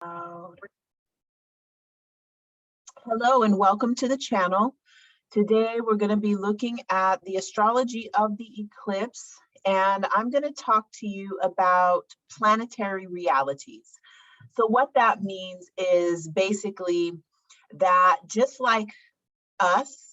Hello and welcome to the channel. Today we're going to be looking at the astrology of the eclipse, and I'm going to talk to you about planetary realities. So what that means is basically that just like us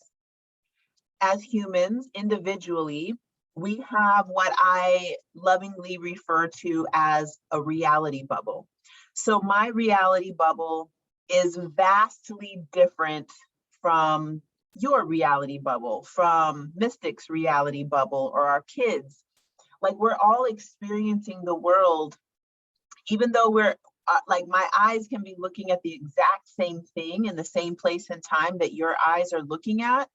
as humans individually, we have what I lovingly refer to as a reality bubble. So my reality bubble is vastly different from your reality bubble, from Mystic's reality bubble, or our kids. Like, we're all experiencing the world, even though we're like, my eyes can be looking at the exact same thing in the same place and time that your eyes are looking at,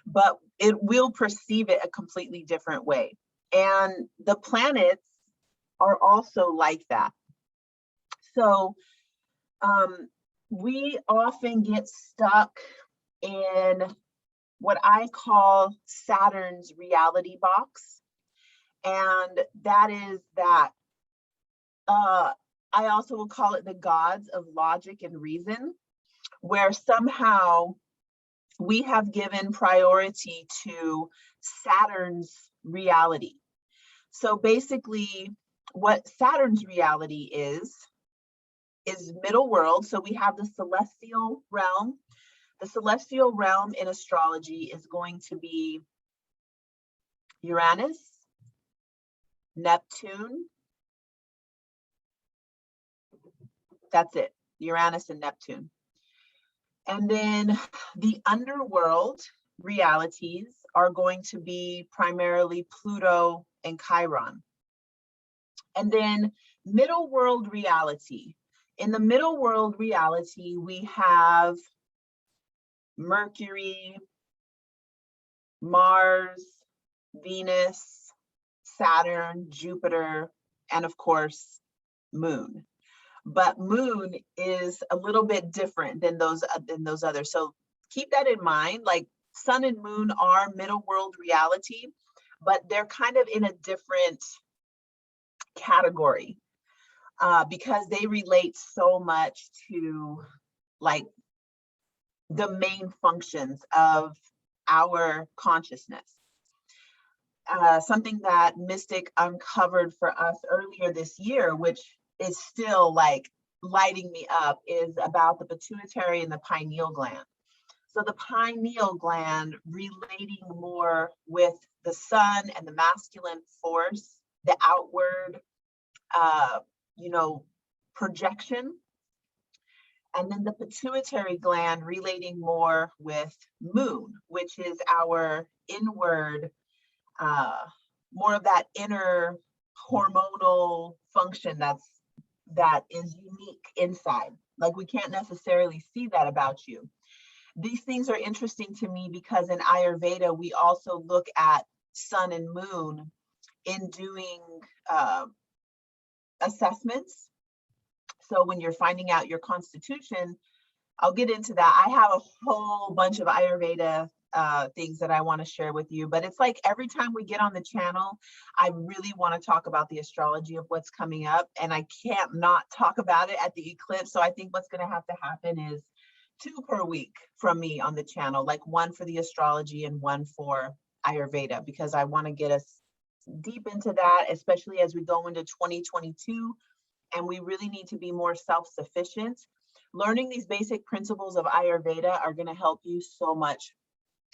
but it will perceive it a completely different way. And the planets are also like that. So we often get stuck in what I call Saturn's reality box. And that is that I also will call it the gods of logic and reason, where somehow we have given priority to Saturn's reality. So basically, what Saturn's reality is middle world. So we have the celestial realm. The celestial realm in astrology is going to be Uranus, Neptune. That's it, Uranus and Neptune. And then the underworld realities are going to be primarily Pluto and Chiron. And then middle world reality. In the middle world reality, we have Mercury, Mars, Venus, Saturn, Jupiter, and of course, Moon. But Moon is a little bit different than those others. So keep that in mind. Like, Sun and Moon are middle world reality, but they're kind of in a different category because they relate so much to like the main functions of our consciousness. Something that Mystic uncovered for us earlier this year, which is still like lighting me up, is about the pituitary and the pineal gland. So the pineal gland relating more with the sun and the masculine force, the outward, projection. And then the pituitary gland relating more with Moon, which is our inward, more of that inner hormonal function that is unique inside. Like, we can't necessarily see that about you. These things are interesting to me because in Ayurveda, we also look at Sun and Moon in doing assessments. So when you're finding out your constitution, I'll get into that. I have a whole bunch of Ayurveda things that I want to share with you, but it's like every time we get on the channel, I really want to talk about the astrology of what's coming up, and I can't not talk about it at the eclipse. So I think what's going to have to happen is 2 per week from me on the channel, like 1 for the astrology and 1 for Ayurveda, because I want to get us deep into that, especially as we go into 2022, and we really need to be more self-sufficient. Learning these basic principles of Ayurveda are going to help you so much.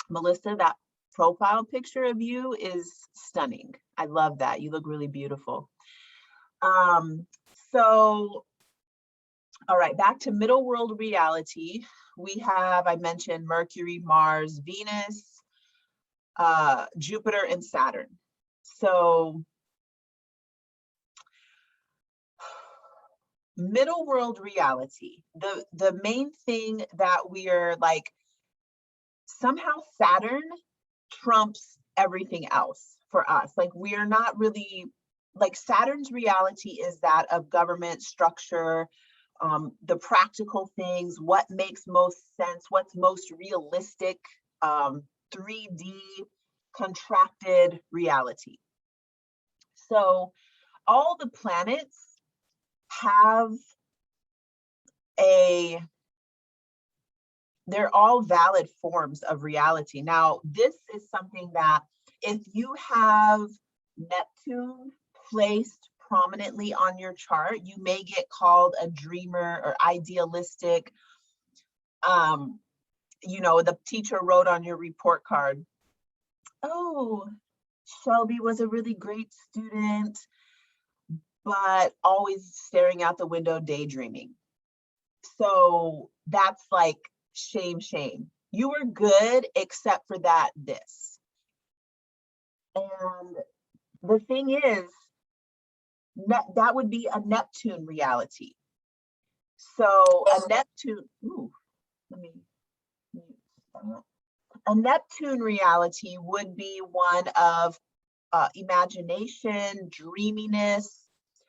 Melissa, that profile picture of you is stunning. I love that. You look really beautiful. So, all right, back to middle world reality. We have, I mentioned Mercury, Mars, Venus, Jupiter, and Saturn. So middle world reality, the main thing that we are like, somehow Saturn trumps everything else for us. Like, we are not really, like, Saturn's reality is that of government structure, the practical things, what makes most sense, what's most realistic, 3D contracted reality. So all the planets have they're all valid forms of reality. Now, this is something that if you have Neptune placed prominently on your chart, you may get called a dreamer or idealistic. You know, the teacher wrote on your report card, oh, Shelby was a really great student, but always staring out the window daydreaming. So that's like, shame, shame. You were good except for this. And the thing is, that would be a Neptune reality. So a Neptune, a Neptune reality would be one of imagination, dreaminess,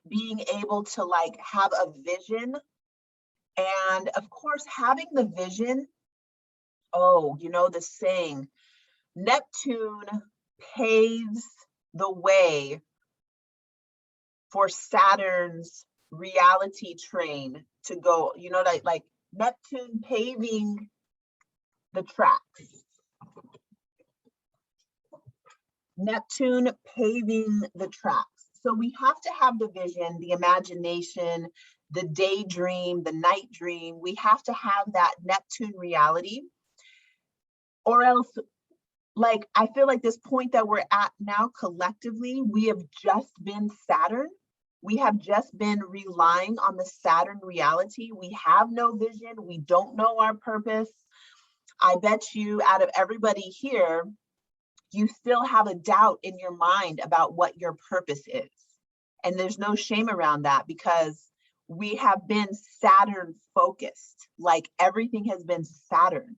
being able to like have a vision. And of course, having the vision, oh, you know the saying, Neptune paves the way for Saturn's reality train to go, you know, like Neptune paving the tracks. Neptune paving the tracks. So we have to have the vision, the imagination, the daydream, the night dream. We have to have that Neptune reality, or else, like, I feel like this point that we're at now collectively, we have just been Saturn. We have just been relying on the Saturn reality. We have no vision. We don't know our purpose. I bet you out of everybody here, you still have a doubt in your mind about what your purpose is. And there's no shame around that, because we have been Saturn focused, like everything has been Saturn.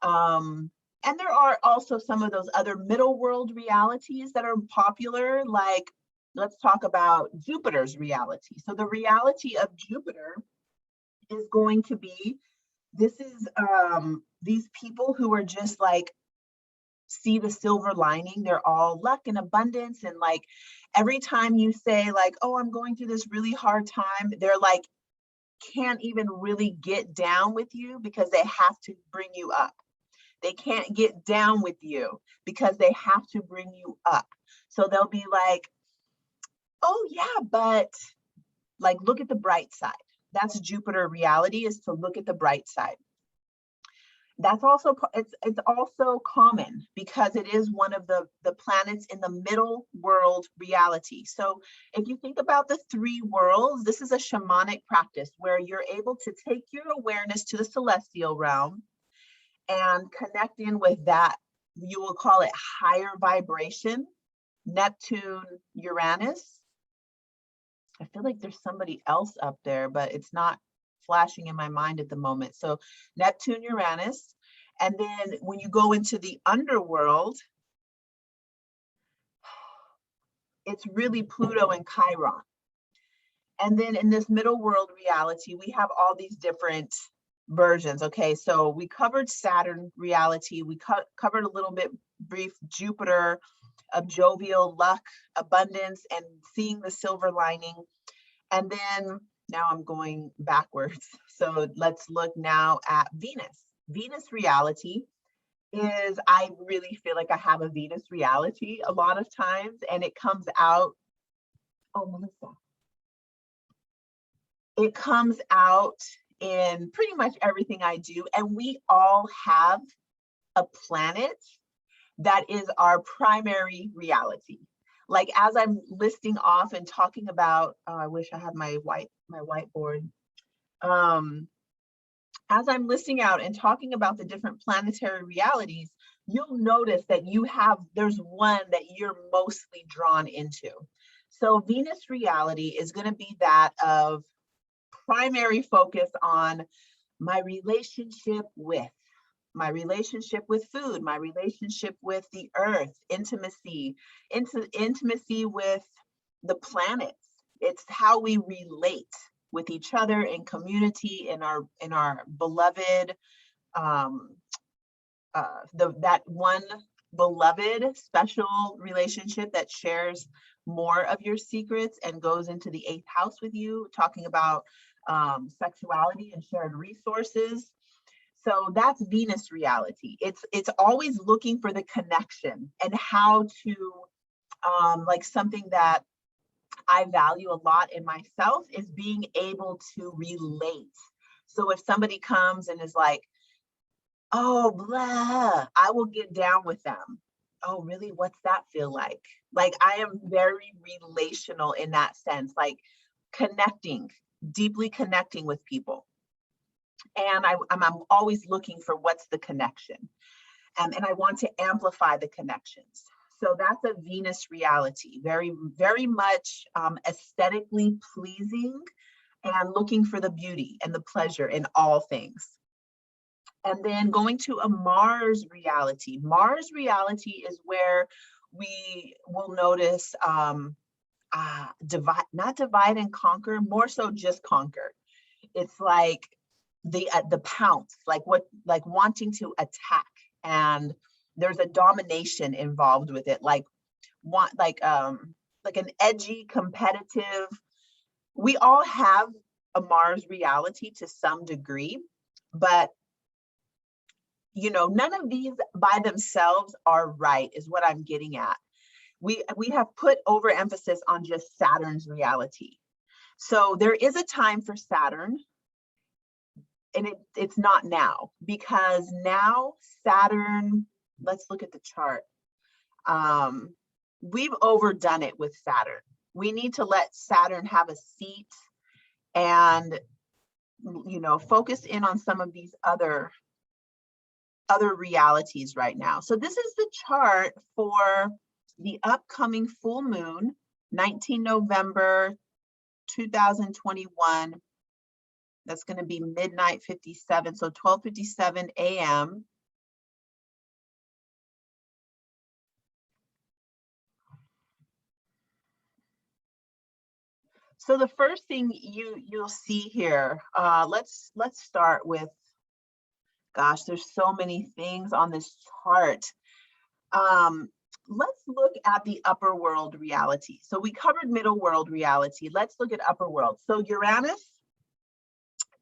And there are also some of those other middle world realities that are popular, like let's talk about Jupiter's reality. So the reality of Jupiter is going to be, this is these people who are just like, see the silver lining. They're all luck and abundance. And like, every time you say like, oh, I'm going through this really hard time, they're like, can't even really get down with you because they have to bring you up. They can't get down with you because they have to bring you up. So they'll be like, oh yeah, but like, look at the bright side. That's Jupiter reality, is to look at the bright side. That's also, it's also common because it is one of the planets in the middle world reality. So if you think about the three worlds, this is a shamanic practice where you're able to take your awareness to the celestial realm and connect in with that, you will call it higher vibration, Neptune, Uranus. I feel like there's somebody else up there, but it's not flashing in my mind at the moment. So Neptune, Uranus. And then when you go into the underworld, it's really Pluto and Chiron. And then in this middle world reality, we have all these different versions. Okay, so we covered Saturn reality. We covered a little bit brief Jupiter, of jovial luck, abundance, and seeing the silver lining. And then now I'm going backwards. So let's look now at Venus. Venus reality is, I really feel like I have a Venus reality a lot of times, and it comes out, oh, Melissa. It comes out in pretty much everything I do. And we all have a planet that is our primary reality. Like, as I'm listing off and talking about, oh, I wish I had my whiteboard. As I'm listing out and talking about the different planetary realities, you'll notice that there's one that you're mostly drawn into. So Venus reality is going to be that of primary focus on my relationship with food, my relationship with the earth, intimacy with the planets. It's how we relate with each other in community, in our beloved, that one beloved special relationship that shares more of your secrets and goes into the 8th house with you, talking about sexuality and shared resources. So that's Venus reality. It's always looking for the connection and how to, like something that I value a lot in myself is being able to relate. So if somebody comes and is like, oh, blah, I will get down with them. Oh, really? What's that feel like? Like I am very relational in that sense, like connecting, deeply connecting with people. And I'm always looking for what's the connection. And I want to amplify the connections. So that's a Venus reality, very, very much aesthetically pleasing and looking for the beauty and the pleasure in all things. And then going to a Mars reality. Mars reality is where we will notice not divide and conquer, more so just conquer. It's like the pounce, like wanting to attack, and there's a domination involved with it, like an edgy, competitive. We all have a Mars reality to some degree, but none of these by themselves are right, is what I'm getting at. We have put overemphasis on just Saturn's reality. So there is a time for Saturn, and it's not now, because now Saturn, let's look at the chart. We've overdone it with Saturn. We need to let Saturn have a seat and, focus in on some of these other realities right now. So this is the chart for the upcoming full moon, 19 November 2021. That's going to be midnight 57, so 12:57 a.m. So the first thing you'll see here, let's start with, gosh, there's so many things on this chart. Let's look at the upper world reality. So we covered middle world reality. Let's look at upper world. So Uranus,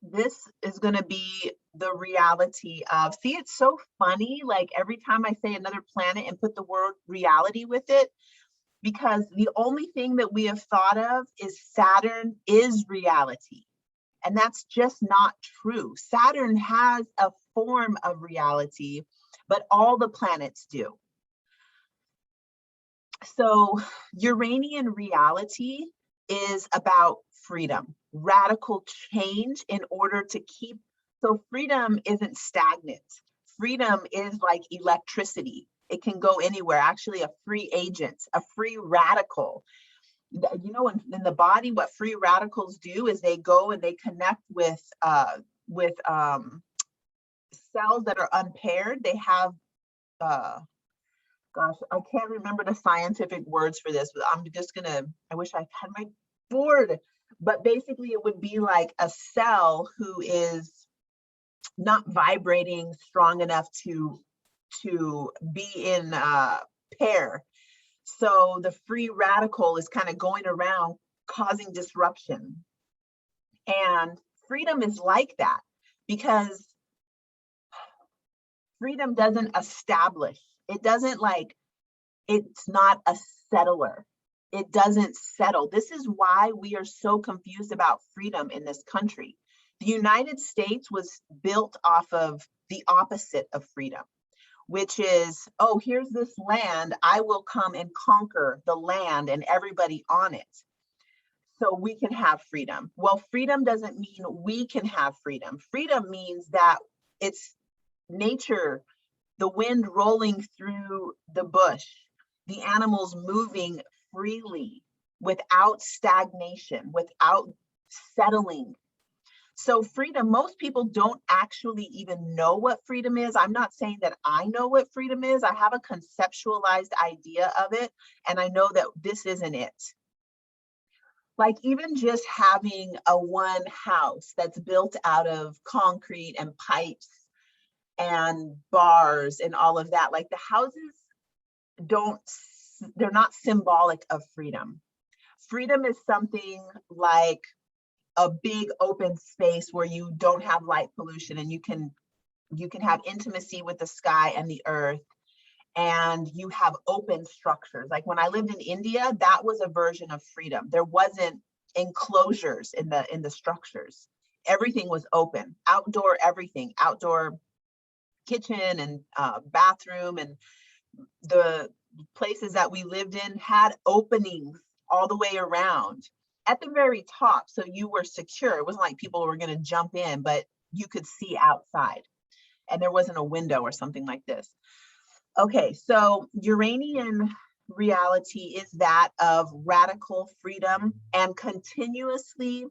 this is going to be the reality of, see, it's so funny, like every time I say another planet and put the word reality with it, because the only thing that we have thought of is Saturn is reality. And that's just not true. Saturn has a form of reality, but all the planets do. So Uranian reality is about freedom, radical change in order to keep, so freedom isn't stagnant. Freedom is like electricity. It can go anywhere, actually a free agent, a free radical. In the body, what free radicals do is they go and they connect with cells that are unpaired. They have, gosh, I can't remember the scientific words for this, but I wish I had my board, but basically it would be like a cell who is not vibrating strong enough to be in pair. So the free radical is kind of going around causing disruption. And freedom is like that, because freedom doesn't establish. It doesn't it's not a settler. It doesn't settle. This is why we are so confused about freedom in this country. The United States was built off of the opposite of freedom, which is, oh, here's this land, I will come and conquer the land and everybody on it so we can have freedom. Well, freedom doesn't mean we can have freedom. Freedom means that it's nature, the wind rolling through the bush, the animals moving freely without stagnation, without settling. So freedom, most people don't actually even know what freedom is. I'm not saying that I know what freedom is. I have a conceptualized idea of it, and I know that this isn't it. Like even just having a one house that's built out of concrete and pipes and bars and all of that, like the houses they're not symbolic of freedom. Freedom is something like a big open space where you don't have light pollution, and you can have intimacy with the sky and the earth, and you have open structures. Like when I lived in India, that was a version of freedom. There wasn't enclosures in the structures. Everything was open, outdoor everything, outdoor kitchen and bathroom, and the places that we lived in had openings all the way around at the very top, so you were secure. It wasn't like people were going to jump in, but you could see outside, and there wasn't a window or something like this. Okay, so Uranian reality is that of radical freedom and continuously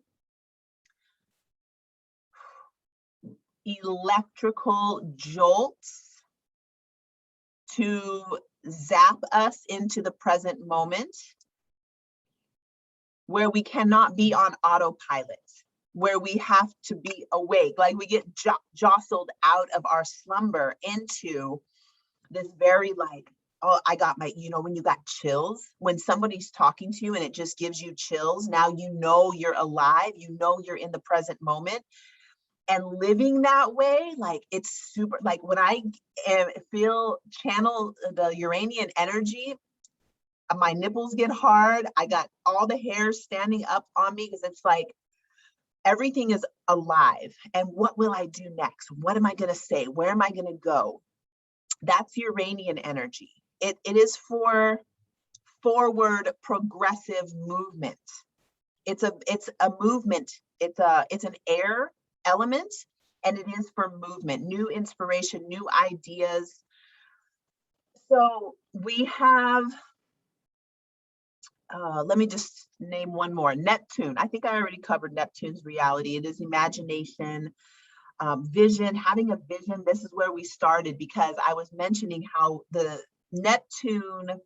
electrical jolts to zap us into the present moment, where we cannot be on autopilot, where we have to be awake, like we get jostled out of our slumber into this very like, oh, I got my, when you got chills, when somebody's talking to you and it just gives you chills, now you know you're alive, you know you're in the present moment. And living that way, like it's super, like when I channel the Uranian energy, my nipples get hard. I got all the hairs standing up on me because it's like everything is alive. And what will I do next? What am I going to say? Where am I going to go? That's Uranian energy. It is for forward progressive movement. It's a movement. It's an air element, and it is for movement, new inspiration, new ideas. So we have, let me just name one more, Neptune. I think I already covered Neptune's reality. It is imagination, vision, having a vision. This is where we started, because I was mentioning how the Neptune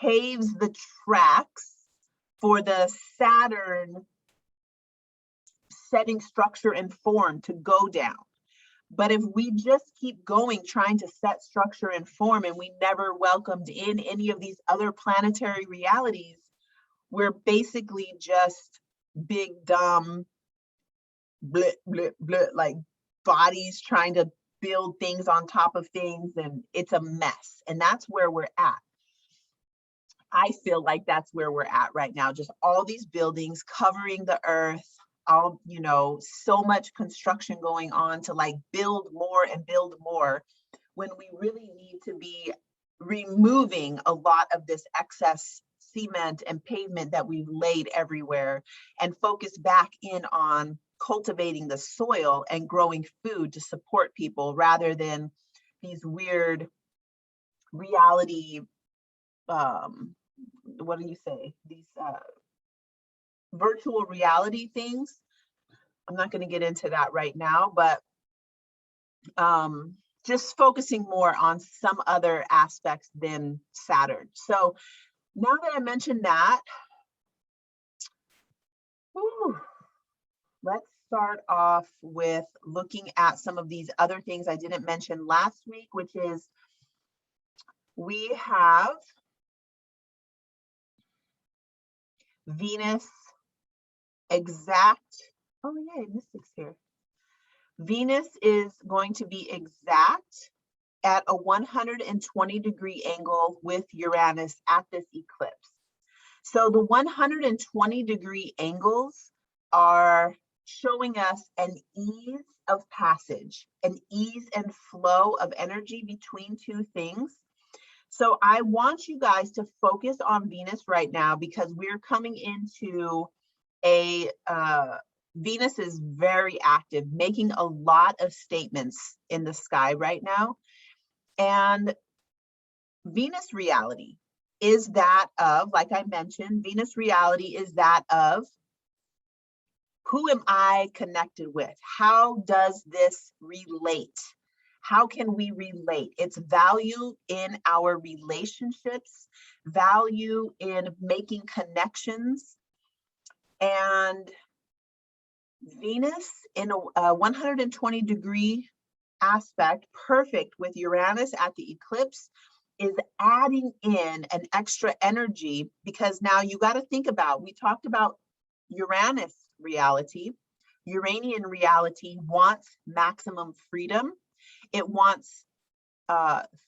paves the tracks for the Saturn setting structure and form to go down. But if we just keep going trying to set structure and form, and we never welcomed in any of these other planetary realities, we're basically just big dumb blit, blit, blit, like bodies trying to build things on top of things, and it's a mess. And that's where we're at. I feel like that's where we're at right now. Just all these buildings covering the earth, all, so much construction going on to like build more and build more, when we really need to be removing a lot of this excess cement and pavement that we've laid everywhere, and focus back in on cultivating the soil and growing food to support people, rather than these weird reality, what do you say? These virtual reality things. I'm not going to get into that right now, but just focusing more on some other aspects than Saturn. So now that I mentioned that, let's start off with looking at some of these other things I didn't mention last week, which is we have Venus exact. Oh, yay, Mystic's here. Venus is going to be exact at a 120-degree angle with Uranus at this eclipse. So the 120-degree angles are showing us an ease of passage, an ease and flow of energy between two things. So I want you guys to focus on Venus right now, because we're coming into a, Venus is very active, making a lot of statements in the sky right now. And Venus reality is that of, like I mentioned, Venus reality is that of, who am I connected with? How does this relate? How can we relate? It's value in our relationships, value in making connections. And Venus in a 120-degree aspect, perfect with Uranus at the eclipse, is adding in an extra energy, because now you got to think about, we talked about Uranus reality. Uranian reality wants maximum freedom. It wants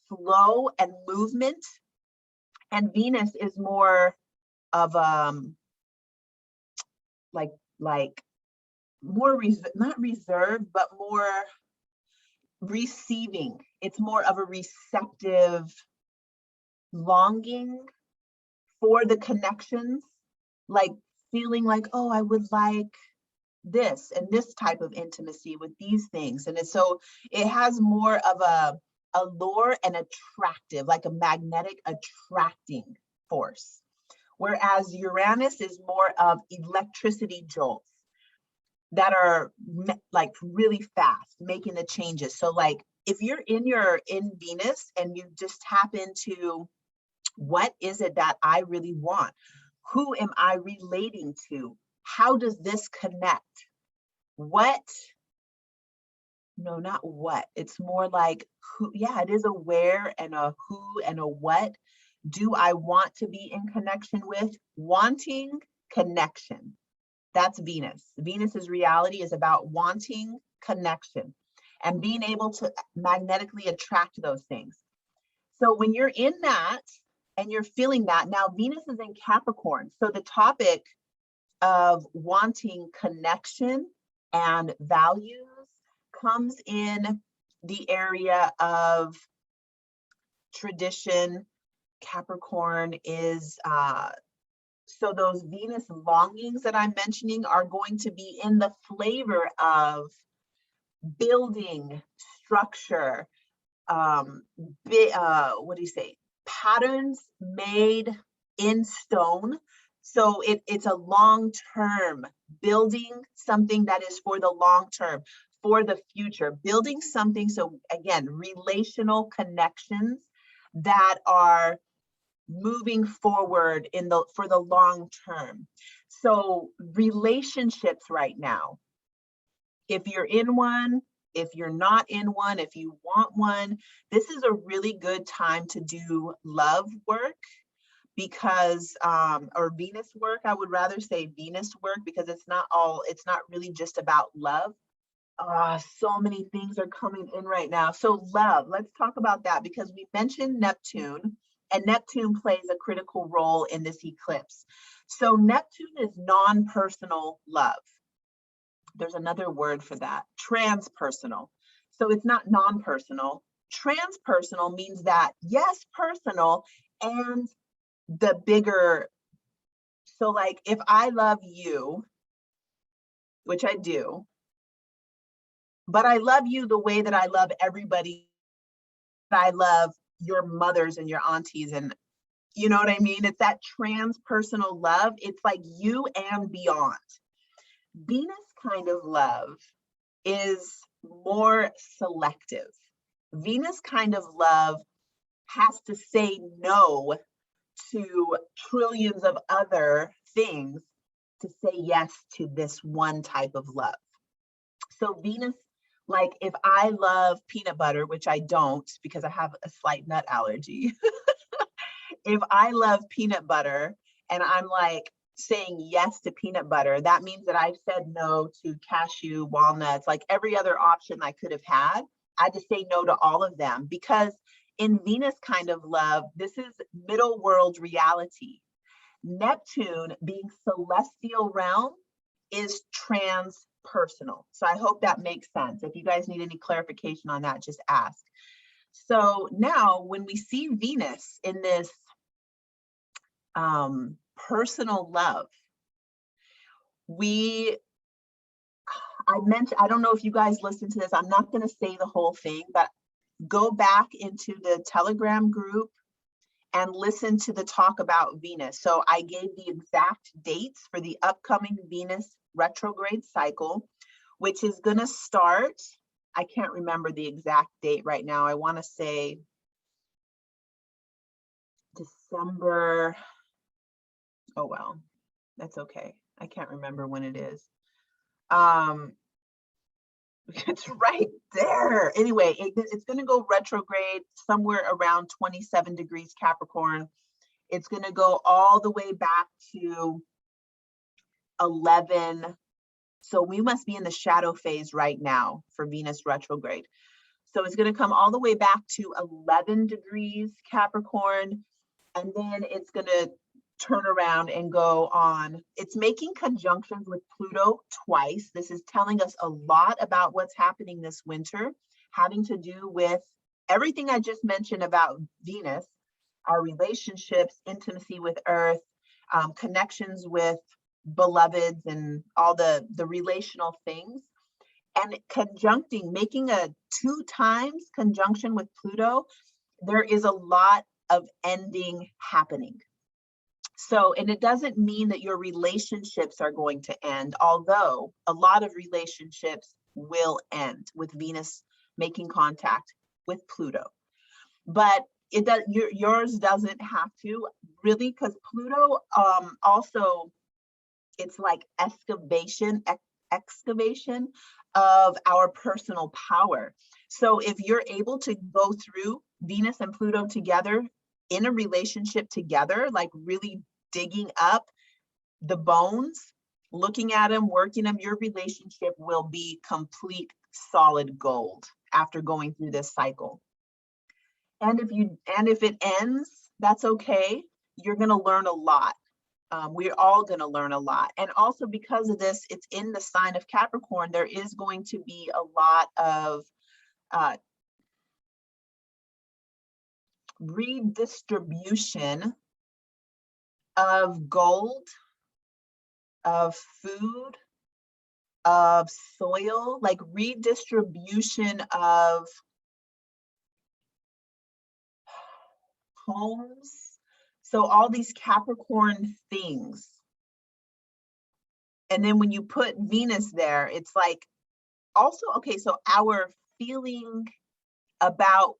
flow and movement. And Venus is more of like more not reserved, but more receiving. It's more of a receptive longing for the connections, like feeling like, oh, I would like this and this type of intimacy with these things. And so it has more of a allure and attractive, like a magnetic attracting force. Whereas Uranus is more of electricity jolts that are like really fast, making the changes. So like if you're in Venus and you just tap into what is it that I really want? Who am I relating to? How does this connect? What? No, not what. It's more like who. Yeah, it is a where and a who and a what do I want to be in connection with? Wanting connection. That's Venus. Venus's reality is about wanting connection and being able to magnetically attract those things. So when you're in that and you're feeling that, now Venus is in Capricorn. So the topic of wanting connection and values comes in the area of tradition. Capricorn is so those Venus longings that I'm mentioning are going to be in the flavor of building, structure, what do you say? Patterns made in stone. So it's a long-term building, something that is for the long term, for the future, building something. So again, relational connections that are moving forward for the long term. So relationships right now, if you're in one, if you're not in one, if you want one, this is a really good time to do love work because, or Venus work, I would rather say Venus work because it's not really just about love. So many things are coming in right now. So love, let's talk about that because we mentioned Neptune and Neptune plays a critical role in this eclipse. So Neptune is non-personal love. There's another word for that, transpersonal. So it's not non-personal. Transpersonal means that, yes, personal and the bigger. So like if I love you, which I do, but I love you the way that I love everybody. I love your mothers and your aunties and you know what I mean? It's that transpersonal love. It's like you and beyond. Venus kind of love is more selective. Venus kind of love has to say no to trillions of other things to say yes to this one type of love. So Venus, like if I love peanut butter, which I don't because I have a slight nut allergy. If I love peanut butter and I'm like saying yes to peanut butter, that means that I've said no to cashew, walnuts, like every other option I could have had. I just say no to all of them because in Venus kind of love, this is middle world reality. Neptune being celestial realm is transpersonal. So I hope that makes sense. If you guys need any clarification on that, just ask. So now when we see Venus in this personal love, I don't know if you guys listen to this, I'm not going to say the whole thing, but go back into the Telegram group and listen to the talk about Venus. So I gave the exact dates for the upcoming Venus retrograde cycle, which is going to start, I can't remember the exact date right now. I want to say December. Oh, well, that's okay. I can't remember when it is. It's right there. Anyway, it's going to go retrograde somewhere around 27 degrees Capricorn. It's going to go all the way back to 11 So we must be in the shadow phase right now for Venus retrograde. So it's going to come all the way back to 11 degrees Capricorn, and then it's going to turn around and go on. It's making conjunctions with Pluto twice. This is telling us a lot about what's happening this winter, having to do with everything I just mentioned about Venus, our relationships, intimacy with Earth, connections with beloveds, and all the relational things. And conjuncting, making a 2 times conjunction with Pluto, there is a lot of ending happening. So, and it doesn't mean that your relationships are going to end, although a lot of relationships will end with Venus making contact with Pluto. But it does, yours doesn't have to, really, because Pluto also, it's like excavation of our personal power. So if you're able to go through Venus and Pluto together in a relationship together, like really digging up the bones, looking at them, working them, your relationship will be complete solid gold after going through this cycle. And if it ends, that's okay. You're going to learn a lot. We're all going to learn a lot. And also because of this, it's in the sign of Capricorn, there is going to be a lot of redistribution of gold, of food, of soil, like redistribution of homes. So all these Capricorn things. And then when you put Venus there, it's like also, okay, so our feeling about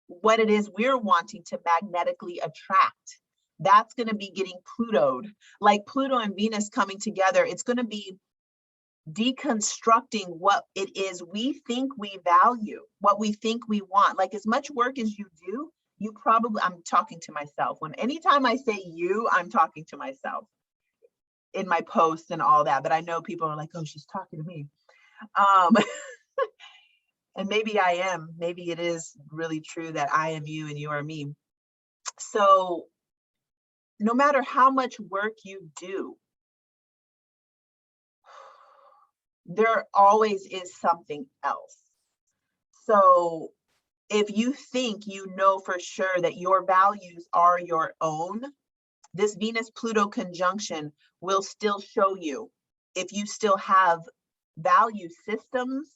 what it is we're wanting to magnetically attract, that's going to be getting Plutoed. Like Pluto and Venus coming together, it's going to be deconstructing what it is we think we value, what we think we want. Like as much work as you do, you probably, I'm talking to myself. Anytime I say you, I'm talking to myself in my posts and all that, but I know people are like, oh, she's talking to me. And maybe I am, maybe it is really true that I am you and you are me. So no matter how much work you do, there always is something else. So if you think you know for sure that your values are your own, this Venus-Pluto conjunction will still show you if you still have value systems,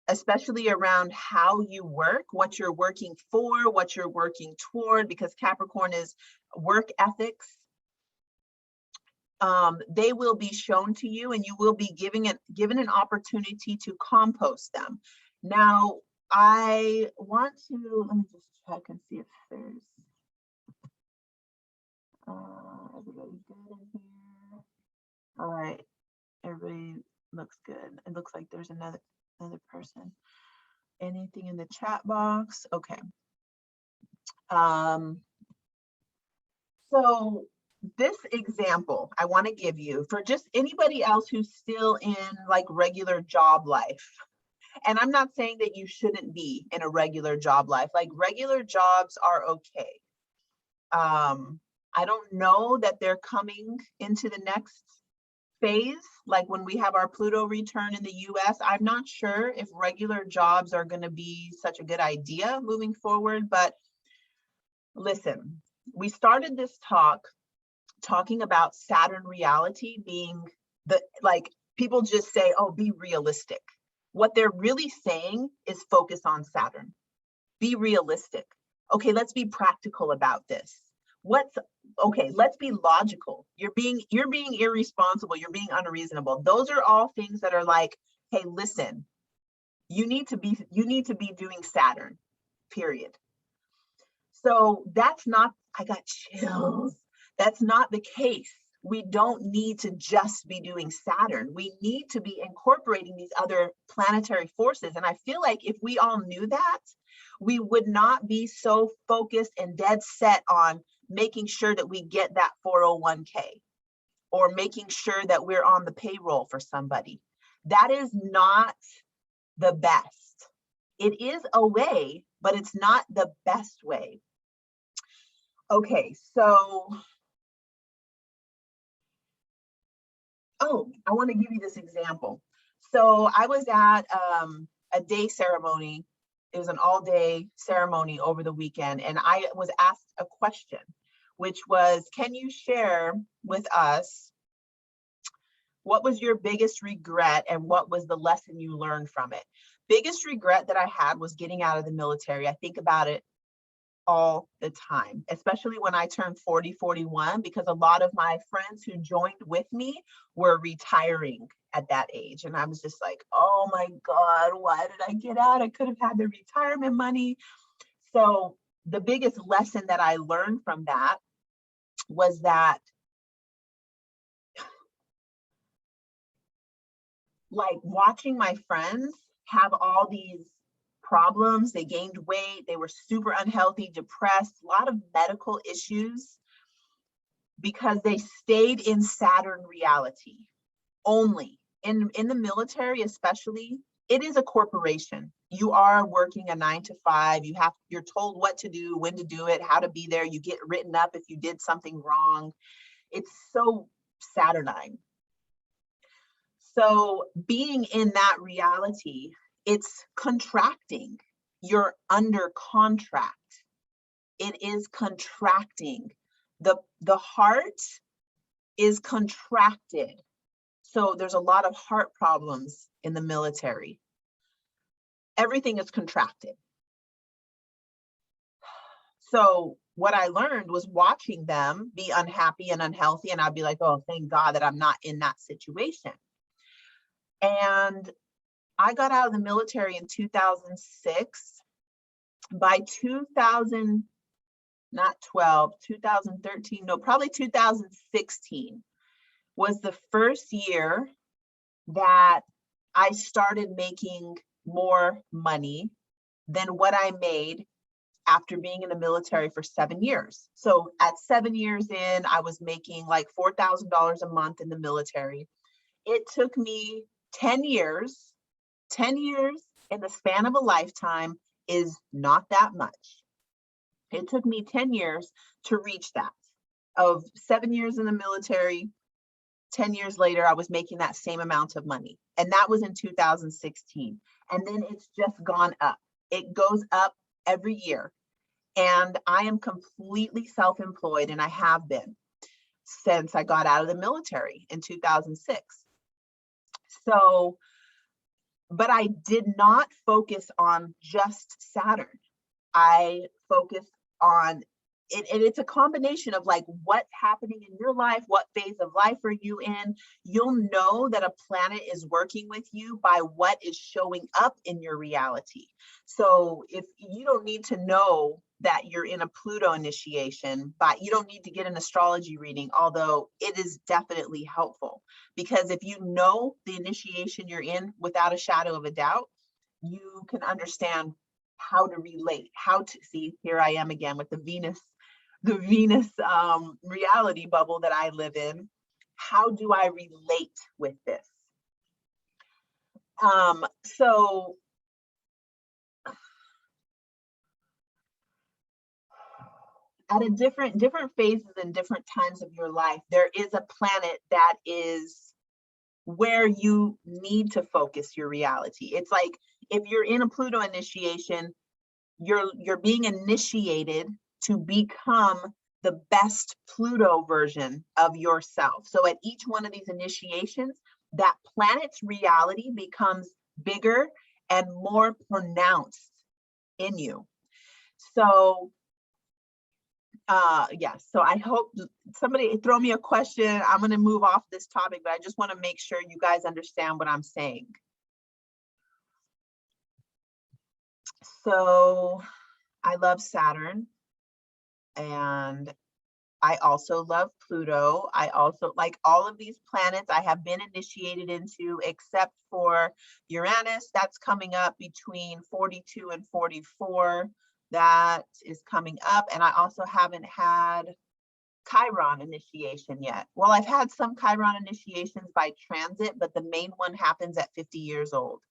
especially around how you work, what you're working for, what you're working toward, because Capricorn is work ethics. They will be shown to you and you will be given an opportunity to compost them. Now, I want to, let me just check and see if there's, everybody's good in here. All right, everybody looks good. It looks like there's another person. Anything in the chat box? Okay. So this example I want to give you for just anybody else who's still in like regular job life. And I'm not saying that you shouldn't be in a regular job life. Like regular jobs are okay. I don't know that they're coming into the next phase, like when we have our Pluto return in the US. I'm not sure if regular jobs are going to be such a good idea moving forward. But listen, we started this talking about Saturn reality being like people just say, oh, be realistic. What they're really saying is focus on Saturn. Be realistic. Okay, let's be practical about this. Okay, let's be logical. You're being irresponsible, you're being unreasonable. Those are all things that are like, hey, listen, you need to be doing Saturn, period. So that's not, I got chills. That's not the case. We don't need to just be doing Saturn. We need to be incorporating these other planetary forces. And I feel like if we all knew that, we would not be so focused and dead set on making sure that we get that 401k. or making sure that we're on the payroll for somebody. That is not the best. It is a way, but it's not the best way. Okay, so, I want to give you this example. So I was at a day ceremony. It was an all-day ceremony over the weekend, and I was asked a question, which was, can you share with us what was your biggest regret and what was the lesson you learned from it? Biggest regret that I had was getting out of the military. I think about it all the time, especially when I turned 40, 41, because a lot of my friends who joined with me were retiring at that age. And I was just like, oh my God, why did I get out? I could have had the retirement money. So the biggest lesson that I learned from that was that, like, watching my friends have all these problems, they gained weight, they were super unhealthy, depressed, a lot of medical issues, because they stayed in Saturn reality only. In the military, especially, it is a corporation. You are working a 9 to 5. You're told what to do, when to do it, how to be there. You get written up if you did something wrong. It's so Saturnine. So being in that reality, it's contracting. You're under contract. It is contracting. The heart is contracted. So there's a lot of heart problems in the military. Everything is contracted. So what I learned was watching them be unhappy and unhealthy, and I'd be like, oh, thank God that I'm not in that situation. And I got out of the military in 2006. By 2013, no, probably 2016 was the first year that I started making more money than what I made after being in the military for 7 years. So at 7 years in, I was making like $4,000 a month in the military. It took me 10 years. 10 years in the span of a lifetime is not that much. It took me 10 years to reach that. Of 7 years in the military, 10 years later, I was making that same amount of money. And that was in 2016. And then it's just gone up. It goes up every year. And I am completely self-employed, and I have been since I got out of the military in 2006. So, but I did not focus on just Saturn. I focused on it, and it's a combination of like what's happening in your life, what phase of life are you in. You'll know that a planet is working with you by what is showing up in your reality. So if you don't need to know that you're in a Pluto initiation, but you don't need to get an astrology reading, although it is definitely helpful, because if you know the initiation you're in without a shadow of a doubt, you can understand how to relate, how to see. Here I am again with the Venus reality bubble that I live in. How do I relate with this? So at a different phases and different times of your life, there is a planet that is where you need to focus your reality. It's like if you're in a Pluto initiation, you're being initiated to become the best Pluto version of yourself. So at each one of these initiations, that planet's reality becomes bigger and more pronounced in you. So yes, so I hope somebody throw me a question. I'm going to move off this topic, but I just want to make sure you guys understand what I'm saying. So I love Saturn, and I also love Pluto. I also like all of these planets I have been initiated into, except for Uranus. That's coming up between 42 and 44. That is coming up. And I also haven't had Chiron initiation yet. Well, I've had some Chiron initiations by transit, but the main one happens at 50 years old.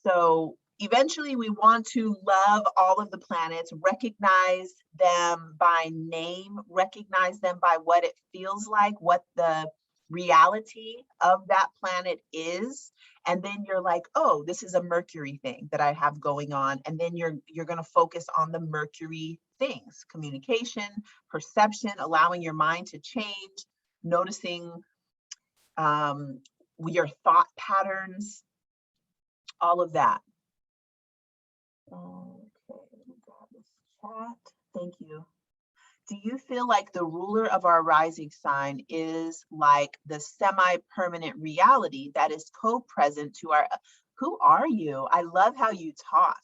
So eventually we want to love all of the planets, recognize them by name, recognize them by what it feels like, what the reality of that planet is. And then you're like, oh, this is a Mercury thing that I have going on. And then you're going to focus on the Mercury things: communication, perception, allowing your mind to change, noticing your thought patterns, all of that. Okay, grab this chat. Thank you. Do you feel like the ruler of our rising sign is like the semi-permanent reality that is co-present to our, who are you? I love how you talk.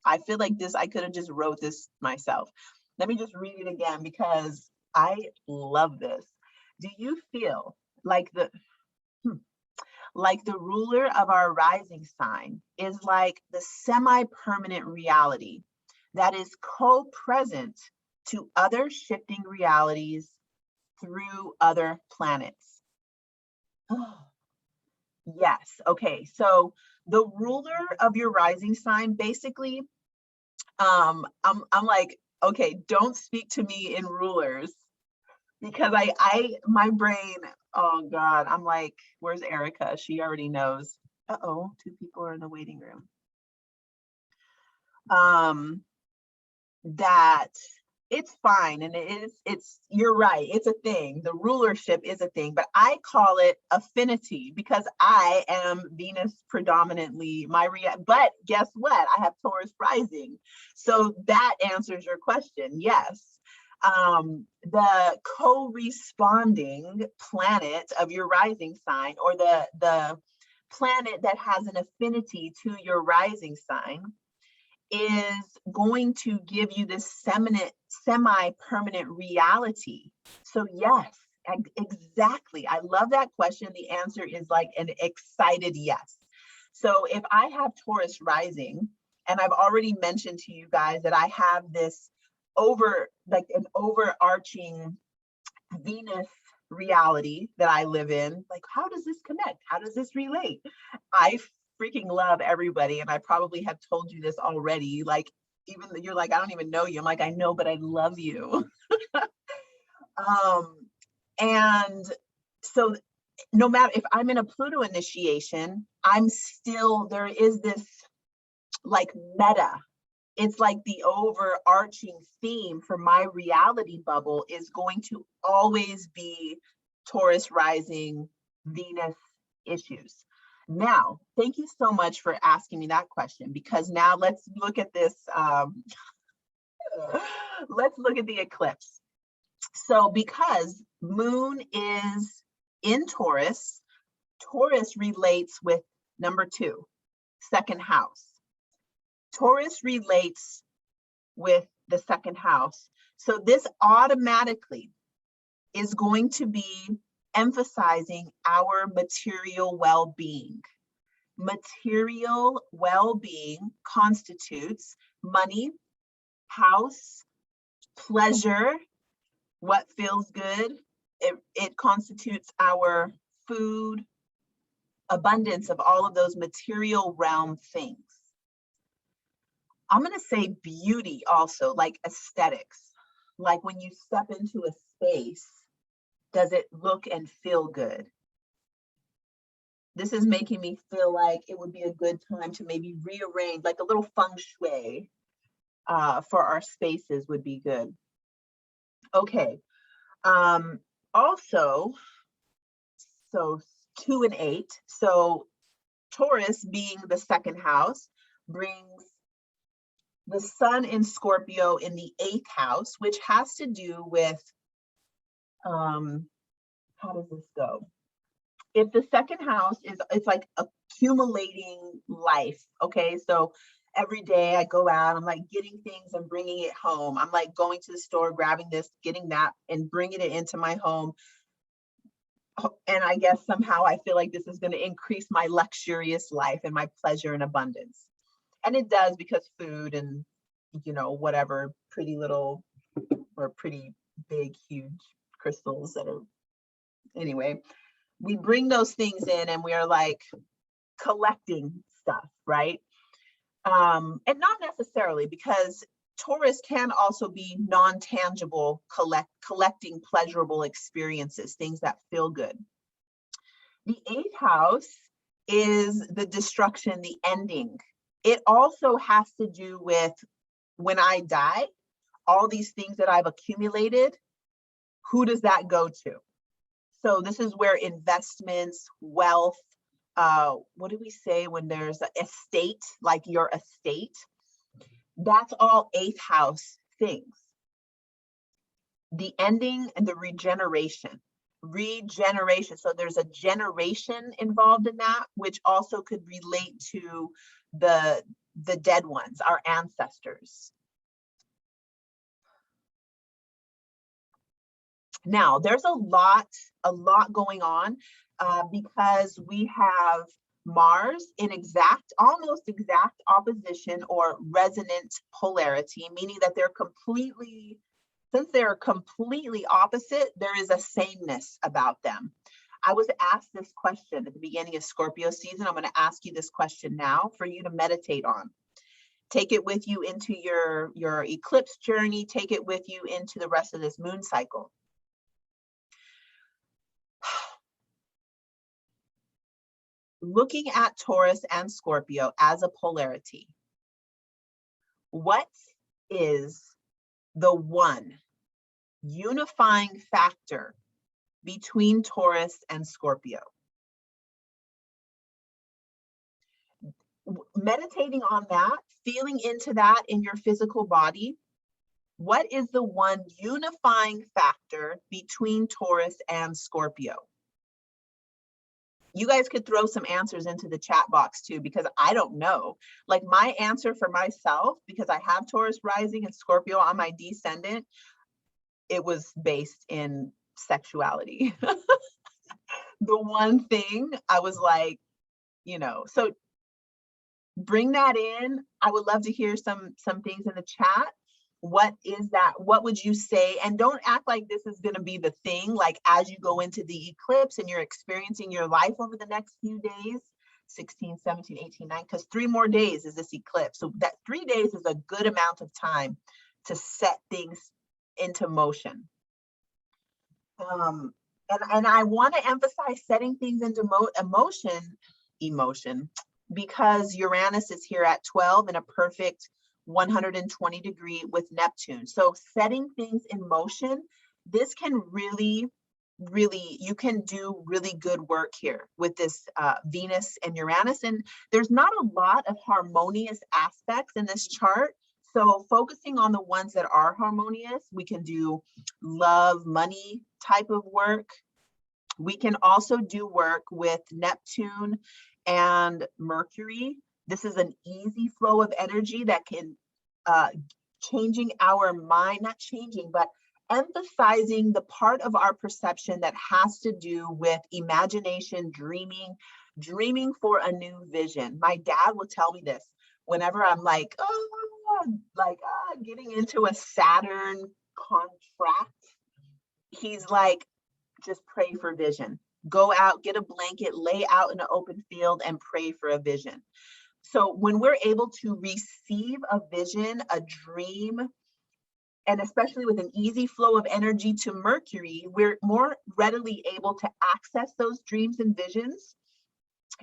I feel like this, I could have just wrote this myself. Let me just read it again because I love this. Do you feel like the ruler of our rising sign is like the semi-permanent reality that is co-present to other shifting realities through other planets? Yes. Okay. So the ruler of your rising sign, basically, I'm like, okay, don't speak to me in rulers, because my brain, oh God, I'm like, where's Erica? She already knows. Uh-oh, 2 people are in the waiting room. That it's fine. And you're right. It's a thing. The rulership is a thing, but I call it affinity because I am Venus predominantly, but guess what? I have Taurus rising. So that answers your question. Yes. The co-responding planet of your rising sign, or the planet that has an affinity to your rising sign, is going to give you this semi-permanent reality. So yes, exactly. I love that question. The answer is like an excited yes. So if I have Taurus rising, and I've already mentioned to you guys that I have this an overarching Venus reality that I live in, like, how does this connect? How does this relate? I freaking love everybody, and I probably have told you this already. Like, even you're like, I don't even know you. I'm like, I know, but I love you. And so no matter if I'm in a Pluto initiation, there is this like meta. It's like the overarching theme for my reality bubble is going to always be Taurus rising, Venus issues. Now, thank you so much for asking me that question, because now let's look at this. Let's look at the eclipse. So because Moon is in Taurus, Taurus relates with number 2, second house. Taurus relates with the second house. So this automatically is going to be emphasizing our material well-being. Material well-being constitutes money, house, pleasure, what feels good. It constitutes our food, abundance of all of those material realm things. I'm going to say beauty also, like aesthetics. Like when you step into a space, does it look and feel good? This is making me feel like it would be a good time to maybe rearrange, like a little feng shui for our spaces would be good. Okay. Also, so 2 and 8. So Taurus being the second house brings the sun in Scorpio in the 8th house, which has to do with, how does this go? If the second house it's like accumulating life. Okay, so every day I go out, I'm like getting things and bringing it home. I'm like going to the store, grabbing this, getting that, and bringing it into my home. And I guess somehow I feel like this is going to increase my luxurious life and my pleasure and abundance. And it does, because food and, whatever pretty little or pretty big, huge crystals that are, anyway, we bring those things in and we are like collecting stuff, right? And not necessarily, because Taurus can also be non-tangible, collecting pleasurable experiences, things that feel good. The 8th house is the destruction, the ending. It also has to do with when I die, all these things that I've accumulated, who does that go to? So this is where investments, wealth, what do we say when there's an estate, like your estate? That's all 8th house things. The ending and the regeneration. So there's a generation involved in that, which also could relate to the dead ones, our ancestors. Now, there's a lot going on because we have Mars in almost exact opposition or resonant polarity, meaning that since they're completely opposite, there is a sameness about them. I was asked this question at the beginning of Scorpio season. I'm going to ask you this question now for you to meditate on. Take it with you into your eclipse journey. Take it with you into the rest of this moon cycle. Looking at Taurus and Scorpio as a polarity, what is the one unifying factor between Taurus and Scorpio? Meditating on that, feeling into that in your physical body, what is the one unifying factor between Taurus and Scorpio? You guys could throw some answers into the chat box too, because I don't know. Like my answer for myself, because I have Taurus rising and Scorpio on my descendant, it was based in sexuality. The one thing I was like, so bring that in. I would love to hear some things in the chat. What is that? What would you say? And don't act like this is going to be the thing, like as you go into the eclipse and you're experiencing your life over the next few days, 16, 17, 18, 9, because 3 more days is this eclipse. So that 3 days is a good amount of time to set things into motion. And I want to emphasize setting things into emotion, because Uranus is here at 12 in a perfect 120 degree with Neptune. So setting things in motion, this can really, you can do really good work here with this Venus and Uranus. And there's not a lot of harmonious aspects in this chart. So focusing on the ones that are harmonious, we can do love, money type of work. We can also do work with Neptune and Mercury. This is an easy flow of energy that can changing our mind, not changing, but emphasizing the part of our perception that has to do with imagination, dreaming for a new vision. My dad will tell me this whenever I'm like, getting into a Saturn contract. He's like, just pray for vision. Go out, get a blanket, lay out in an open field and pray for a vision. So when we're able to receive a vision, a dream, and especially with an easy flow of energy to Mercury, we're more readily able to access those dreams and visions.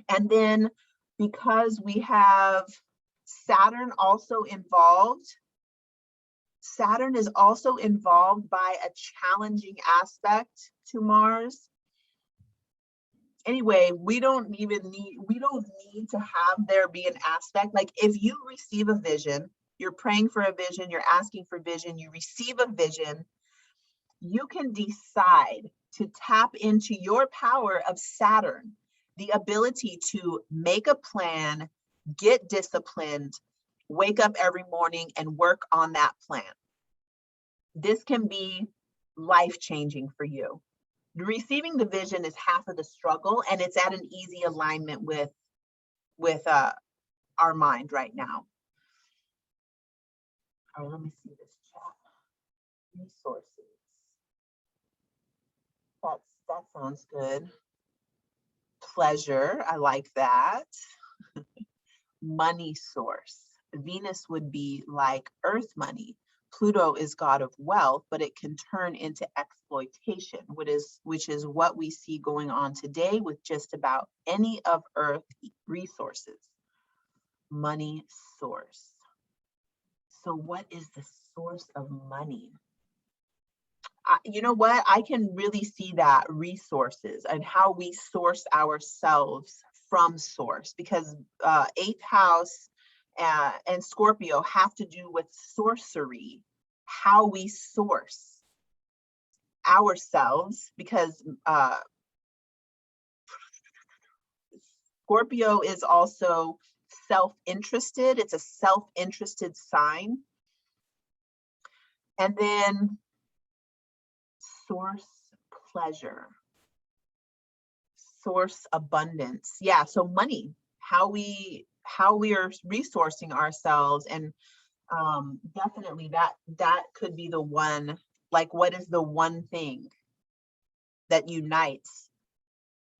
And then because we have Saturn is also involved by a challenging aspect to Mars. Anyway, we don't need to have there be an aspect. Like if you receive a vision, you're praying for a vision, you're asking for vision, you receive a vision, you can decide to tap into your power of Saturn, the ability to make a plan, get disciplined, wake up every morning and work on that plan. This can be life-changing for you. Receiving the vision is half of the struggle, and it's at an easy alignment with our mind right now. All right, let me see this chat. Resources. That sounds good. Pleasure, I like that. Money source. Venus would be like earth money. Pluto is god of wealth, but it can turn into exploitation, which is what we see going on today with just about any of earth resources. Money source. So what is the source of money? You know what? I can really see that resources and how we source ourselves from source, because eighth house and Scorpio have to do with sorcery, how we source ourselves, because Scorpio is also self-interested. It's a self-interested sign. And then source pleasure, source abundance. Yeah, so money, how we are resourcing ourselves, and definitely that could be the one. Like, what is the one thing that unites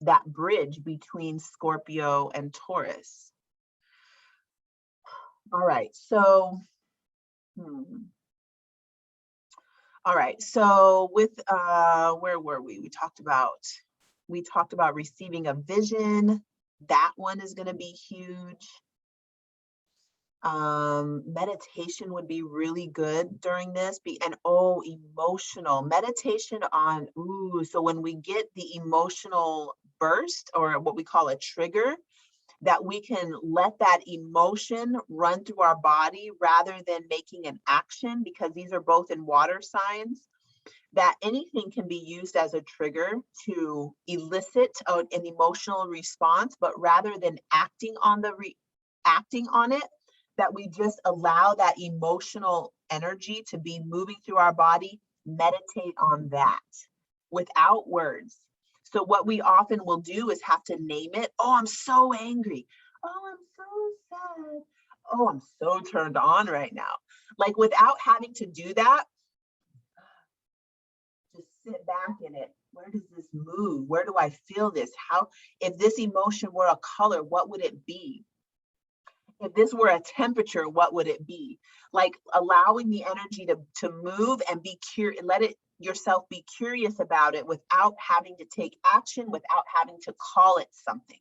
that bridge between Scorpio and Taurus? All right, so all right, so with where were we? We talked about receiving a vision. That one is going to be huge. Meditation would be really good during this. Emotional meditation on, so when we get the emotional burst, or what we call a trigger, that we can let that emotion run through our body rather than making an action, because these are both in water signs, that anything can be used as a trigger to elicit an emotional response, but rather than acting on it, that we just allow that emotional energy to be moving through our body. Meditate on that without words. So what we often will do is have to name it. Oh, I'm so angry. Oh, I'm so sad. Oh, I'm so turned on right now. Like, without having to do that, just sit back in it. Where does this move? Where do I feel this? If this emotion were a color, what would it be? If this were a temperature, what would it be? Like, allowing the energy to move and be curious, yourself be curious about it without having to take action, without having to call it something.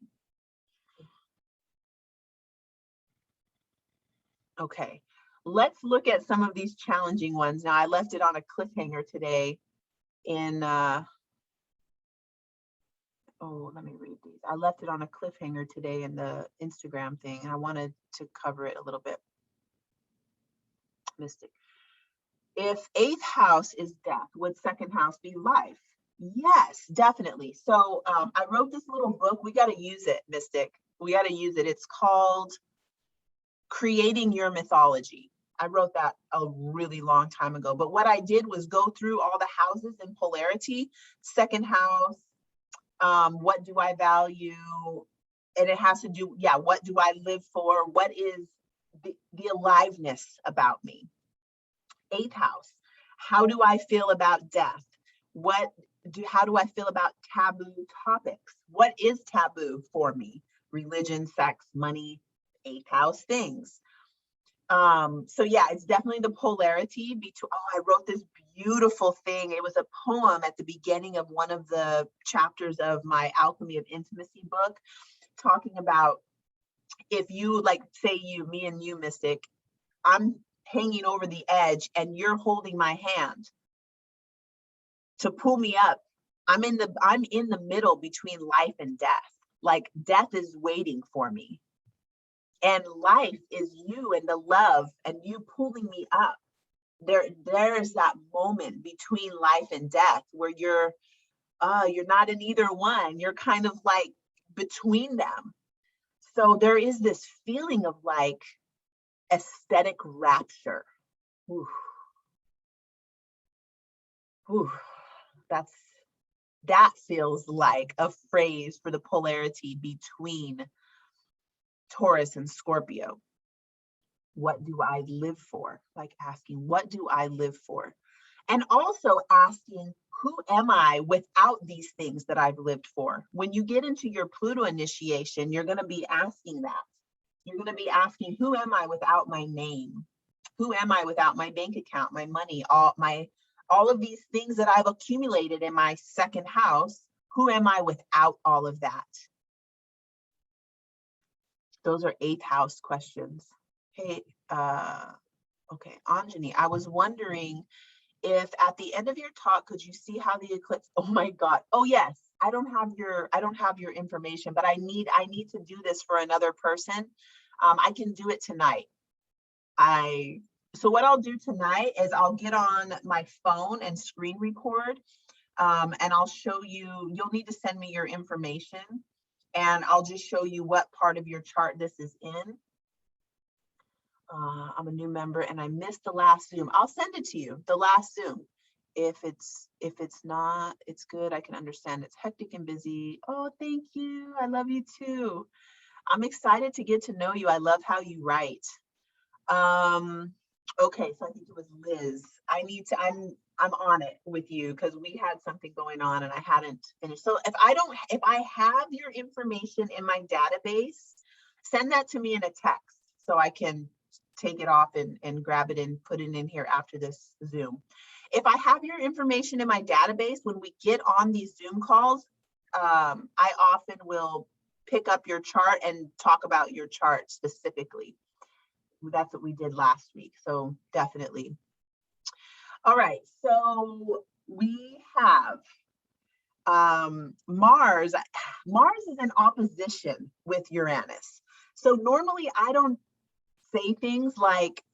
Okay, let's look at some of these challenging ones. Now, I left it on a cliffhanger today in, let me read these. I left it on a cliffhanger today in the Instagram thing, and I wanted to cover it a little bit. Mystic. If eighth house is death, would second house be life? Yes, definitely. So I wrote this little book. We got to use it, Mystic. We got to use it. It's called Creating Your Mythology. I wrote that a really long time ago. But what I did was go through all the houses in polarity. Second house, what do I value? And it has to do, what do I live for? What is the aliveness about me? Eighth house, how do I feel about death? How do I feel about taboo topics? What is taboo for me? Religion, sex, money, eighth house things. So yeah, it's definitely the polarity between. I wrote this beautiful thing. It was a poem at the beginning of one of the chapters of my Alchemy of Intimacy book, talking about, if you, like, say me and you, Mystic, I'm hanging over the edge and you're holding my hand to pull me up. I'm in the middle between life and death. Like, death is waiting for me, and life is you and the love and you pulling me up. There's that moment between life and death where you're not in either one. You're kind of like between them. So there is this feeling of like aesthetic rapture. Ooh. Ooh. That feels like a phrase for the polarity between Taurus and Scorpio. What do I live for? Like, asking, what do I live for? And also asking, who am I without these things that I've lived for? When you get into your Pluto initiation, you're going to be asking that. You're going to be asking, who am I without my name? Who am I without my bank account, my money, all of these things that I've accumulated in my second house? Who am I without all of that? Those are 8th house questions. Hey, okay, Anjani, I was wondering if at the end of your talk, could you see how the eclipse, oh my God. Oh yes, I don't have your information, but I need to do this for another person. I can do it tonight. So what I'll do tonight is I'll get on my phone and screen record, and I'll show you, you'll need to send me your information, and I'll just show you what part of your chart this is in. I'm a new member and I missed the last Zoom. I'll send it to you, the last Zoom. If it's not, it's good. I can understand it's hectic and busy. Oh, thank you. I love you too. I'm excited to get to know you. I love how you write. Okay, so I think it was Liz. I'm on it with you because we had something going on and I hadn't finished. So if I have your information in my database, send that to me in a text so I can take it off and grab it and put it in here after this Zoom. If I have your information in my database, when we get on these Zoom calls, I often will pick up your chart and talk about your chart specifically. That's what we did last week, so definitely. All right, so we have Mars. Mars is in opposition with Uranus. So normally I don't say things like,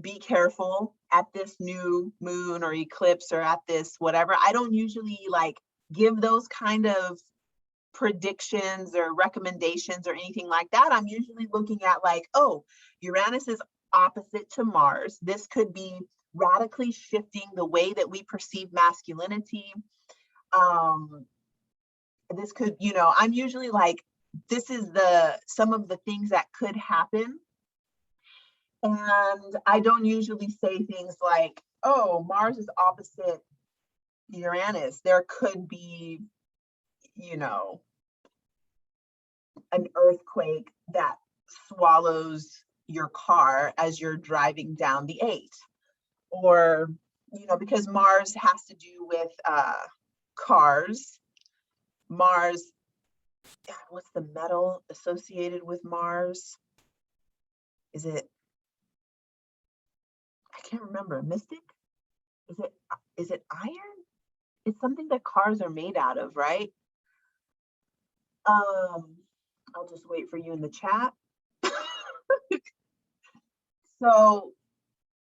be careful at this new moon or eclipse or at this whatever. I don't usually like give those kind of predictions or recommendations or anything like that. I'm usually looking at like, oh, Uranus is opposite to Mars. This could be radically shifting the way that we perceive masculinity. This could, I'm usually like, this is some of the things that could happen. And I don't usually say things like, oh, Mars is opposite Uranus. There could be, an earthquake that swallows your car as you're driving down the 8. Or, because Mars has to do with cars. Mars, what's the metal associated with Mars? Is it, I can't remember, mystic? Is it iron? It's something that cars are made out of, right? I'll just wait for you in the chat. So,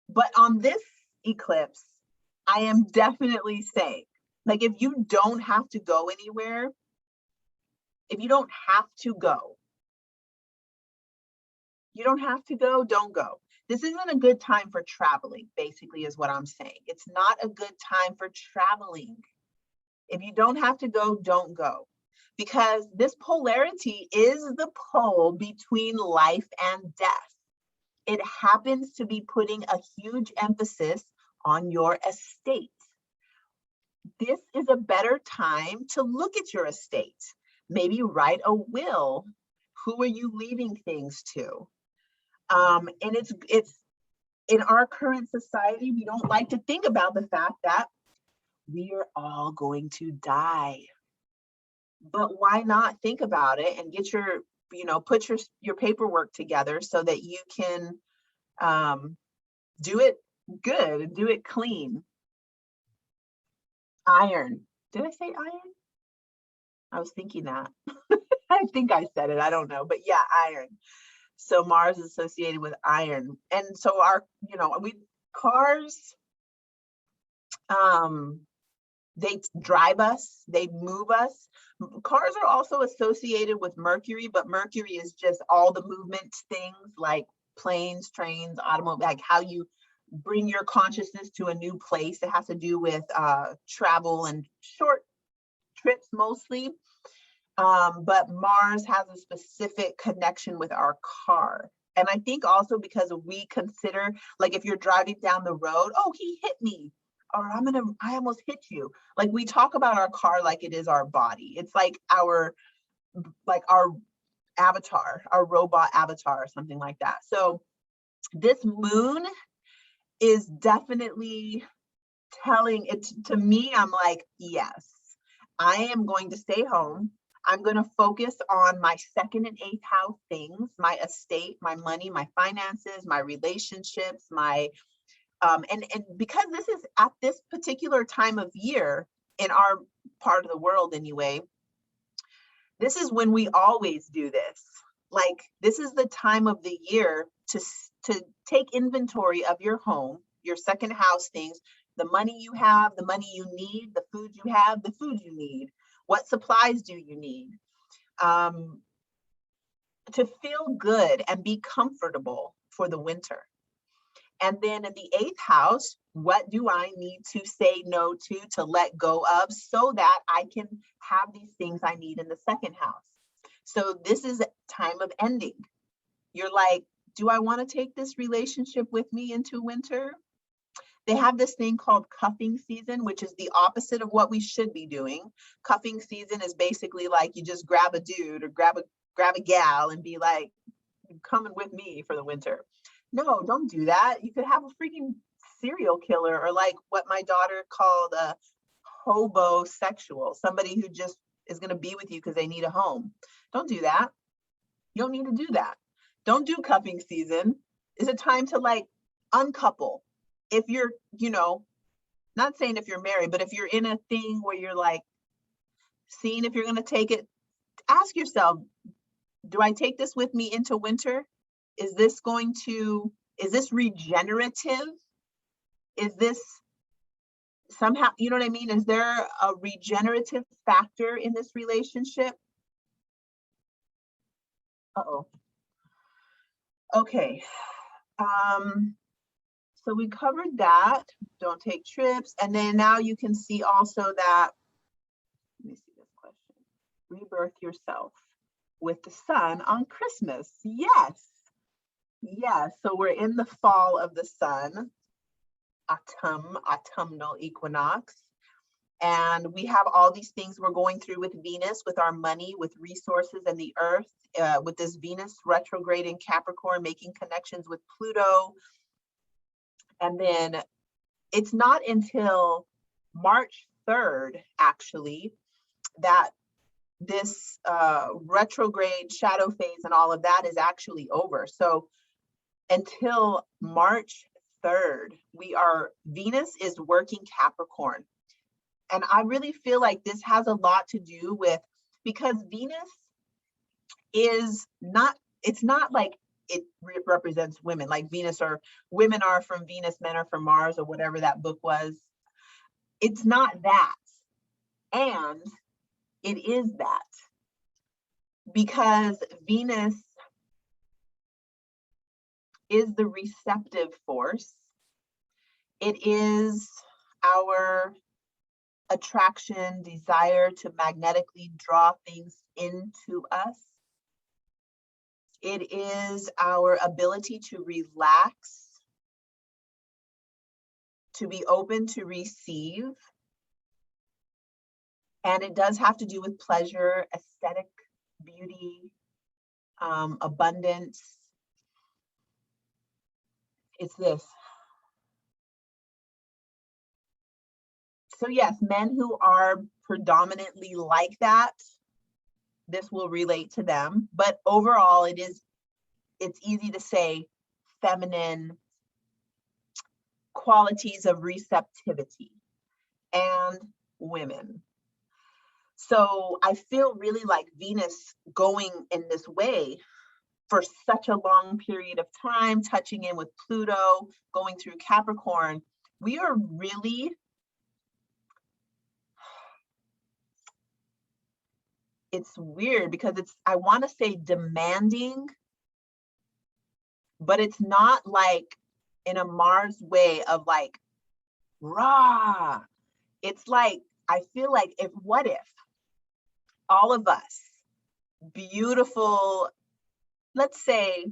but on this eclipse, I am definitely saying, like, if you don't have to go anywhere, if you don't have to go, you don't have to go, don't go. This isn't a good time for traveling, basically, is what I'm saying. It's not a good time for traveling. If you don't have to go, don't go. Because this polarity is the pole between life and death. It happens to be putting a huge emphasis on your estate. This is a better time to look at your estate. Maybe write a will. Who are you leaving things to? And it's in our current society, we don't like to think about the fact that we are all going to die. But why not think about it and get put your paperwork together so that you can do it good and do it clean. Iron. Did I say iron? I was thinking that. I think I said it. I don't know. But yeah, iron. So Mars is associated with iron. And so cars, they drive us, they move us. Cars are also associated with Mercury, but Mercury is just all the movement things like planes, trains, automobiles, like how you bring your consciousness to a new place. It has to do with travel and short trips mostly. But Mars has a specific connection with our car. And I think also because we consider, like if you're driving down the road, oh, he hit me. or I almost hit you. Like we talk about our car like it is our body. It's like our avatar, our robot avatar or something like that. So this moon is definitely telling it to me. I'm like, yes, I am going to stay home. I'm going to focus on my second and eighth house things, my estate, my money, my finances, my relationships, my and because this is at this particular time of year in our part of the world anyway, this is when we always do this. Like this is the time of the year to take inventory of your home, your second house things, the money you have, the money you need, the food you have, the food you need. What supplies do you need? To feel good and be comfortable for the winter. And then in the eighth house, what do I need to say no to let go of so that I can have these things I need in the second house? So this is a time of ending. You're like, do I want to take this relationship with me into winter? They have this thing called cuffing season, which is the opposite of what we should be doing. Cuffing season is basically like you just grab a dude or grab a gal and be like, coming with me for the winter. No, don't do that. You could have a freaking serial killer, or like what my daughter called a hobosexual, somebody who just is going to be with you because they need a home. Don't do that. You don't need to do that. Don't do cuffing season. It's a time to like uncouple. If you're, not saying if you're married, but if you're in a thing where you're like seeing if you're going to take it, ask yourself, do I take this with me into winter? Is this regenerative? Is this somehow, you know what I mean? Is there a regenerative factor in this relationship? Uh-oh. Okay. So we covered that. Don't take trips. And then now you can see also that, let me see this question. Rebirth yourself with the sun on Christmas. Yes. Yes. So we're in the fall of the sun, autumnal equinox. And we have all these things we're going through with Venus, with our money, with resources and the earth, with this Venus retrograde in Capricorn, making connections with Pluto. And then it's not until March 3rd, actually, that this retrograde shadow phase and all of that is actually over. So until March 3rd, Venus is working Capricorn. And I really feel like this has a lot to do with, because Venus is not, it's not like it represents women, like Venus, or women are from Venus, men are from Mars, or whatever that book was. It's not that. And it is that. Because Venus is the receptive force. It is our attraction, desire to magnetically draw things into us. It is our ability to relax, to be open to receive. And it does have to do with pleasure, aesthetic, beauty, abundance. It's this. So yes, men who are predominantly like that, this will relate to them. But overall, it's easy to say feminine qualities of receptivity and women. So I feel really like Venus going in this way for such a long period of time, touching in with Pluto, going through Capricorn. We are really, it's weird because I want to say demanding, but it's not like in a Mars way of like, rah. It's like, I feel like what if all of us, beautiful, let's say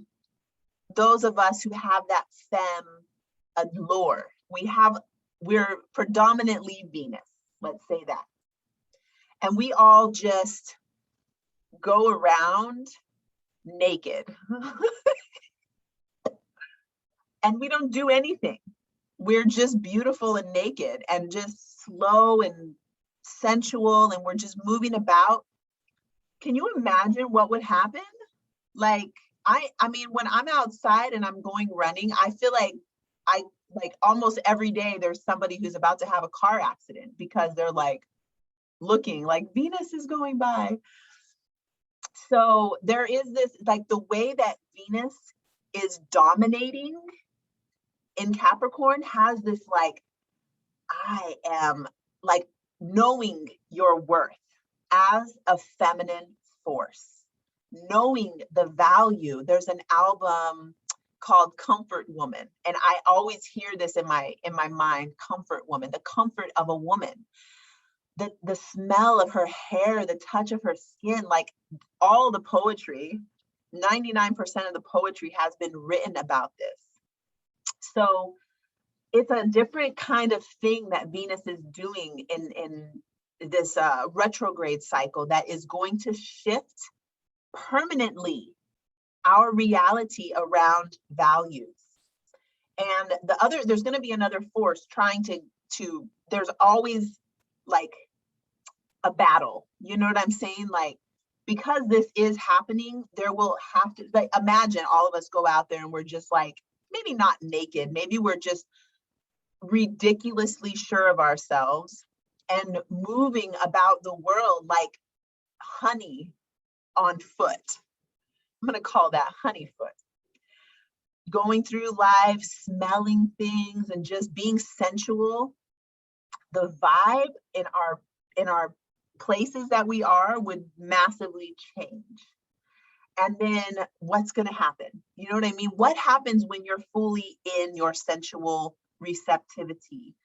those of us who have that femme allure, we have we're predominantly Venus, let's say that. And we all just go around naked. And we don't do anything. We're just beautiful and naked and just slow and sensual, and we're just moving about. Can you imagine what would happen? Like, I mean, when I'm outside and I'm going running, I feel like almost every day there's somebody who's about to have a car accident because they're like looking like Venus is going by. So there is this, like, the way that Venus is dominating in Capricorn has this, like, I am, like, knowing your worth as a feminine force, knowing the value. There's an album called Comfort Woman, and I always hear this in my mind, Comfort Woman, the comfort of a woman, the smell of her hair, the touch of her skin, like all the poetry, 99% of the poetry has been written about this. So it's a different kind of thing that Venus is doing in this retrograde cycle that is going to shift permanently our reality around values. And there's going to be another force trying to there's always like a battle, you know what I'm saying? Like, because this is happening, there will have to, like, imagine all of us go out there and we're just like, maybe not naked, maybe we're just ridiculously sure of ourselves and moving about the world like honey on foot. I'm going to call that honey foot. Going through life, smelling things and just being sensual. The vibe in our places that we are would massively change. And then what's going to happen? You know what I mean? What happens when you're fully in your sensual receptivity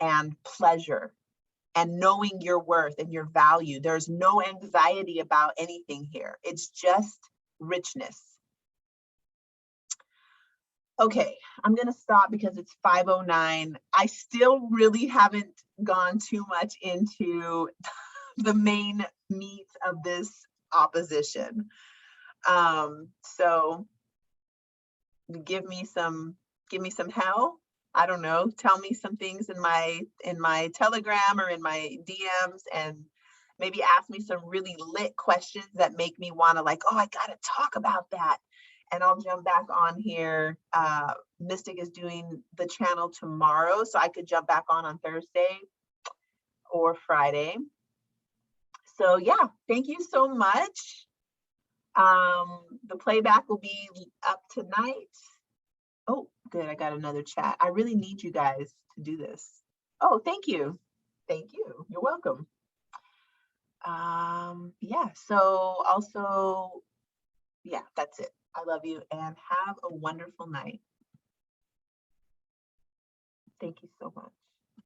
and pleasure and knowing your worth and your value? There's no anxiety about anything here. It's just richness. Okay, I'm going to stop because it's 5:09. I still really haven't gone too much into the main meat of this opposition. So give me some hell. I don't know. Tell me some things in my Telegram or in my DMs, and maybe ask me some really lit questions that make me want to, like, oh, I got to talk about that. And I'll jump back on here. Mystic is doing the channel tomorrow, so I could jump back on Thursday or Friday. So yeah, thank you so much. The playback will be up tonight. Oh, good, I got another chat. I really need you guys to do this. Oh, thank you. Thank you. You're welcome. Yeah, so also, yeah, that's it. I love you and have a wonderful night. Thank you so much.